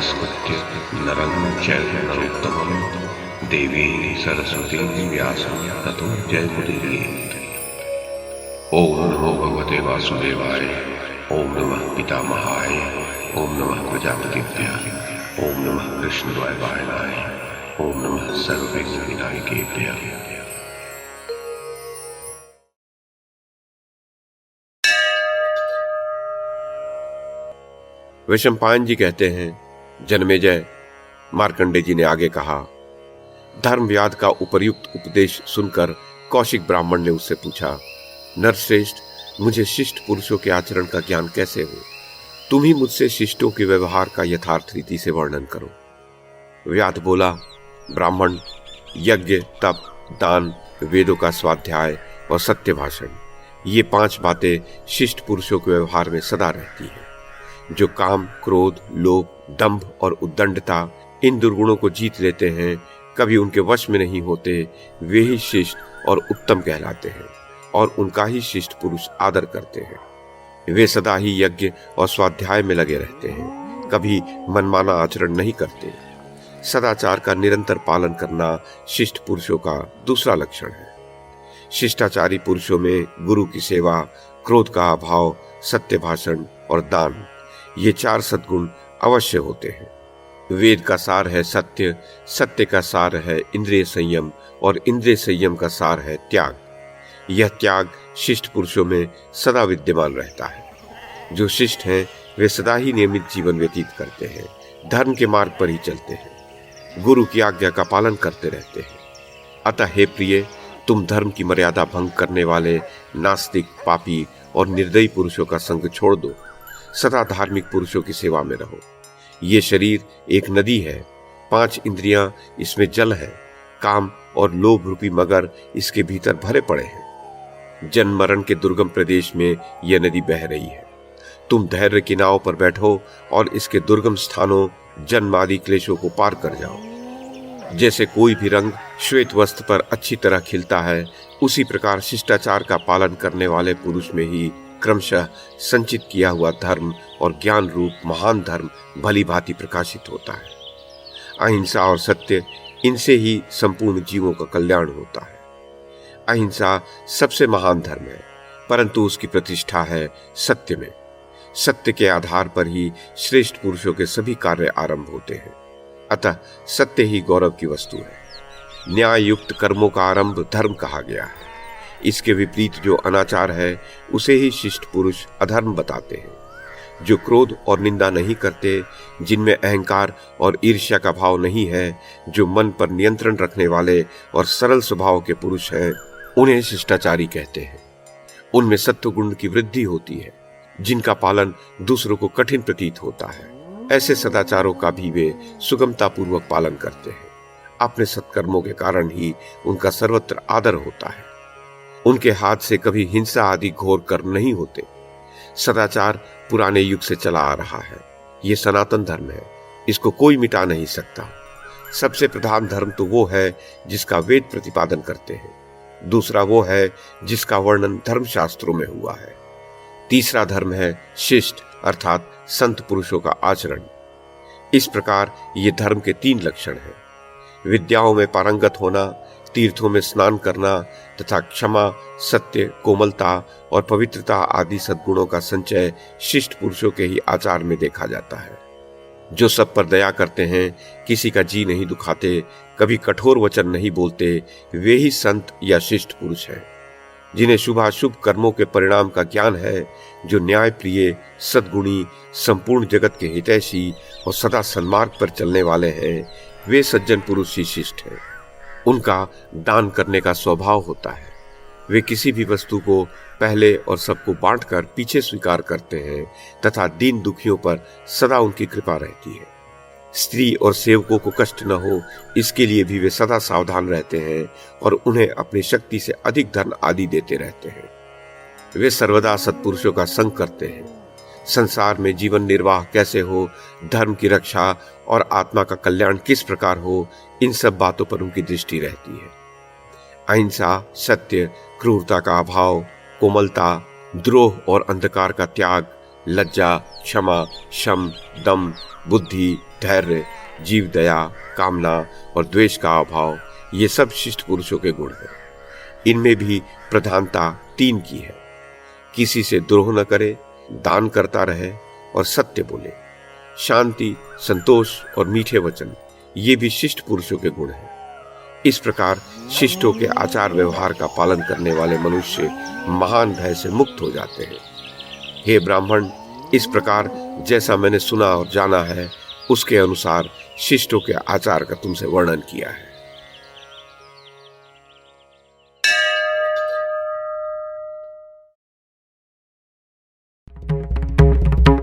नमस्कृत्य नरं चैव नरोत्तमं देवीं सरस्वतीं व्यासं ततो जयमुदीरयेत्। ओम नमो भगवते वासुदेवाय। ओम नमः पितामहाय। ओम नमः प्रजापतिभ्यः। ओम नमः कृष्णद्वैपायनाय। ओम नमः सर्वविघ्नविनायकेभ्यः। वैशंपायन जी कहते हैं, जन्मेजय, मार्कंडे जी ने आगे कहा, धर्मव्याध का उपर्युक्त उपदेश सुनकर कौशिक ब्राह्मण ने उससे पूछा, नरश्रेष्ठ, मुझे शिष्ट पुरुषों के आचरण का ज्ञान कैसे हो? तुम ही मुझसे शिष्टों के व्यवहार का यथार्थ रीति से वर्णन करो। व्याध बोला, ब्राह्मण, यज्ञ, तप, दान, वेदों का स्वाध्याय और सत्य भाषण, ये 5 बातें शिष्ट पुरुषों के व्यवहार में सदा रहती हैं। जो काम, क्रोध, लोभ, दंभ और उद्दंडता इन दुर्गुणों को जीत लेते हैं, कभी उनके वश में नहीं होते, वे ही शिष्ट और उत्तम कहलाते हैं और उनका ही शिष्ट पुरुष आदर करते हैं। वे सदा ही यज्ञ और स्वाध्याय में लगे रहते हैं, कभी मनमाना आचरण नहीं करते। सदाचार का निरंतर पालन करना शिष्ट पुरुषों का दूसरा लक्षण है। शिष्टाचारी पुरुषों में गुरु की सेवा, क्रोध का अभाव, सत्य भाषण और दान, ये 4 सद्गुण अवश्य होते हैं। वेद का सार है सत्य, सत्य का सार है इंद्रिय संयम और इंद्रिय संयम का सार है त्याग। यह त्याग शिष्ट पुरुषों में सदा विद्यमान रहता है। जो शिष्ट हैं वे सदा ही नियमित जीवन व्यतीत करते हैं, धर्म के मार्ग पर ही चलते हैं, गुरु की आज्ञा का पालन करते रहते हैं। अतः हे प्रिय, तुम धर्म की मर्यादा भंग करने वाले नास्तिक, पापी और निर्दयी पुरुषों का संग छोड़ दो। सदा धार्मिक पुरुषों की सेवा में रहो। ये शरीर एक नदी है, 5 इंद्रियां इसमें जल है, काम और लोभ रूपी मगर इसके भीतर भरे पड़े हैं। जन्म मरण के दुर्गम प्रदेश में यह नदी बह रही है। तुम धैर्य की नाव पर बैठो और इसके दुर्गम स्थानों, जन्म आदि क्लेशों को पार कर जाओ। जैसे कोई भी रंग श्वेत वस्त्र पर अच्छी तरह खिलता है, उसी प्रकार शिष्टाचार का पालन करने वाले पुरुष में ही क्रमशः संचित किया हुआ धर्म और ज्ञान रूप महान धर्म भली भांति प्रकाशित होता है। अहिंसा और सत्य, इनसे ही संपूर्ण जीवों का कल्याण होता है। अहिंसा सबसे महान धर्म है, परंतु उसकी प्रतिष्ठा है सत्य में। सत्य के आधार पर ही श्रेष्ठ पुरुषों के सभी कार्य आरंभ होते हैं। अतः सत्य ही गौरव की वस्तु है। न्याय युक्त कर्मों का आरंभ धर्म कहा गया है। इसके विपरीत जो अनाचार है, उसे ही शिष्ट पुरुष अधर्म बताते हैं। जो क्रोध और निंदा नहीं करते, जिनमें अहंकार और ईर्ष्या का भाव नहीं है, जो मन पर नियंत्रण रखने वाले और सरल स्वभाव के पुरुष हैं, उन्हें शिष्टाचारी कहते हैं। उनमें सत्व गुण की वृद्धि होती है, जिनका पालन दूसरों को कठिन प्रतीत होता है। ऐसे सदाचारों का भी वे सुगमता पूर्वक पालन करते हैं। अपने सत्कर्मों के कारण ही उनका सर्वत्र आदर होता है। उनके हाथ से कभी हिंसा आदि घोर कर्म नहीं होते। सदाचार पुराने युग से चला आ रहा है। ये सनातन धर्म है, इसको कोई मिटा नहीं सकता। सबसे प्रधान धर्म तो वो है जिसका वेद प्रतिपादन करते हैं। दूसरा वो है जिसका वर्णन धर्मशास्त्रों में हुआ है। तीसरा धर्म है शिष्ट अर्थात संत पुरुषों का आचरण। इस प्रकार ये धर्म के 3 लक्षण हैं। विद्याओं में पारंगत होना, तीर्थों में स्नान करना तथा क्षमा, सत्य, कोमलता और पवित्रता आदि सद्गुणों का संचय शिष्ट पुरुषों के ही आचार में देखा जाता है। जो सब पर दया करते हैं, किसी का जी नहीं दुखाते, कभी कठोर वचन नहीं बोलते, वे ही संत या शिष्ट पुरुष हैं। जिन्हें शुभाशुभ कर्मों के परिणाम का ज्ञान है, जो न्याय प्रिय, सद्गुणी, संपूर्ण जगत के हितैषी और सदा सन्मार्ग पर चलने वाले हैं, वे सज्जन पुरुष ही शिष्ट हैं। उनका दान करने का स्वभाव होता है। वे किसी भी वस्तु को पहले और सबको बांटकर पीछे स्वीकार करते हैं तथा दीन दुखियों पर सदा उनकी कृपा रहती है। स्त्री और सेवकों को कष्ट न हो, इसके लिए भी वे सदा सावधान रहते हैं और उन्हें अपनी शक्ति से अधिक धन आदि देते रहते हैं। वे सर्वदा सत्पुरुषों का संग करते हैं। संसार में जीवन निर्वाह कैसे हो, धर्म की रक्षा और आत्मा का कल्याण किस प्रकार हो, इन सब बातों पर उनकी दृष्टि रहती है। अहिंसा, सत्य, क्रूरता का अभाव, कोमलता, द्रोह और अंधकार का त्याग, लज्जा, क्षमा, शम, दम, बुद्धि, धैर्य, जीव दया, कामना और द्वेष का अभाव, ये सब शिष्ट पुरुषों के गुण हैं। इनमें भी प्रधानता 3 की है। किसी से द्रोह न करे, दान करता रहे और सत्य बोले। शांति, संतोष और मीठे वचन, ये भी शिष्ट पुरुषों के गुण हैं। इस प्रकार शिष्टों के आचार व्यवहार का पालन करने वाले मनुष्य महान भय से मुक्त हो जाते हैं। हे ब्राह्मण, इस प्रकार जैसा मैंने सुना और जाना है, उसके अनुसार शिष्टों के आचार का तुमसे वर्णन किया है।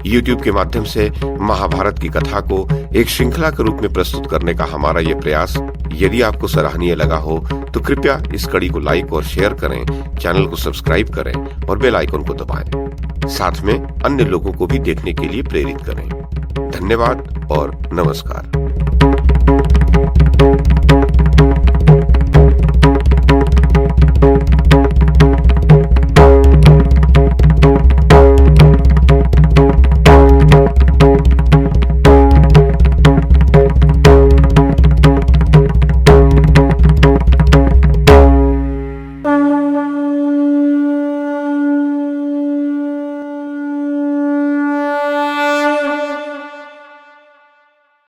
YouTube के माध्यम से महाभारत की कथा को एक श्रृंखला के रूप में प्रस्तुत करने का हमारा ये प्रयास यदि आपको सराहनीय लगा हो तो कृपया इस कड़ी को लाइक और शेयर करें, चैनल को सब्सक्राइब करें और बेल आइकन को दबाएं। साथ में अन्य लोगों को भी देखने के लिए प्रेरित करें। धन्यवाद और नमस्कार।